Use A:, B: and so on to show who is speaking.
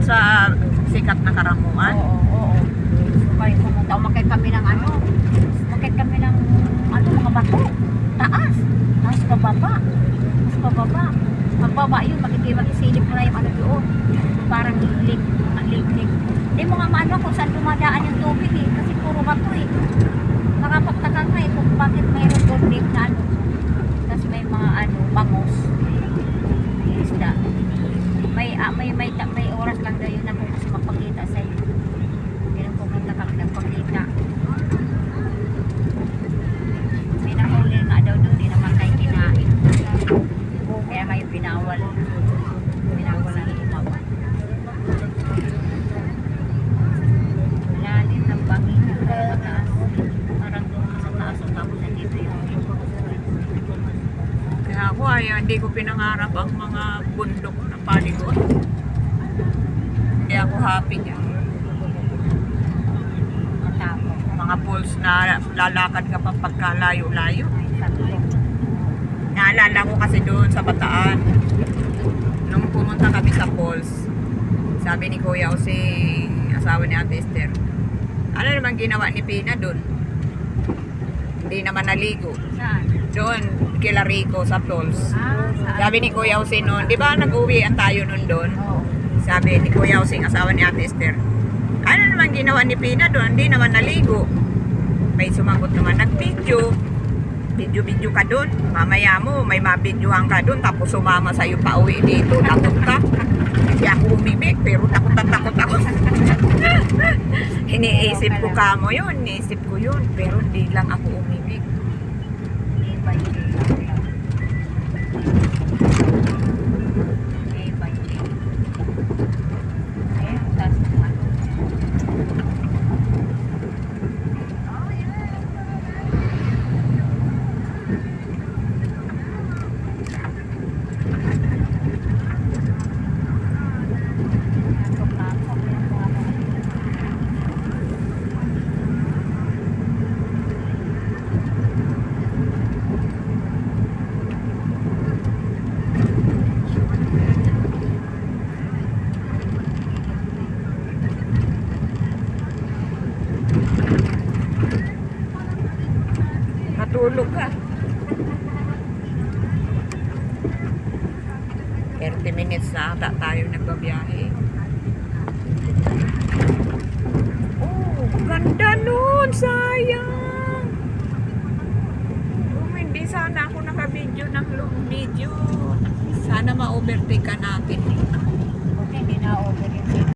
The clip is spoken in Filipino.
A: sa sikat na Karamuan?
B: Oo, oo. Kaya pumunta, umakit kami ng ano, mga bato. Taas. Tapos pababa. Pagbaba yun, makikisilip mo na yung ano doon. Parang lake. Hindi mo nga maano kung saan dumadaan yung tubig eh. Kasi puro bato eh. Nakapagtaka nga eh kung bakit mayroon doon lake na ano. Kasi may mga ano, bangos. Isda. May oras lang daw yun na kung kasi mapakita sa'yo. Hindi lang pumunta kami nagpakita. May nahuli nga daw doon, di naman tayo kinain. Kaya ngayon pinawal ang imawan. Lalim ng bangin. Mataas. Parang doon sa taas ang tapos nandito yung
A: Kaya ako hindi ko pinangarap ang mga bundok na paligon. Kaya ako happy niya.
B: matapos.
A: Mga falls na lalakad ka pa pagkalayo-layo. Naalala ko kasi doon sa Bataan. Nung pumunta kami sa falls, sabi ni Kuya o si asawa ni Ate Esther, ano naman ginawa ni Pina doon? Hindi naman naligo.
B: Saan?
A: Doon, kila Rico sa falls.
B: Saan?
A: Sabi ni Kuya Jose noon, di ba nag-uwian tayo noon doon?
B: Oo.
A: Sabi ni Kuya Jose, asawa ni Ate Esther, ano naman ginawa ni Pina doon? Hindi naman naligo. May sumagot naman, nag-video. Video ka doon. Mamaya mo, may mabidyohan ka doon. Tapos sumama sa'yo pa uwi dito. Takot ka. Hindi ako umibig, pero takot ako. Iniisip ko kamo yun. Iniisip ko yun. Pero hindi lang ako umibig.
B: Iba yun. Tas ano.
A: Natulog ka. 30 minutes na ata tayo nagbabiyahe. Oh, ganda nun! Sayang! Kung hindi sana ako naka-video ng long video. Sana ma-overtake ka natin eh.
B: Okay, hindi na over yun.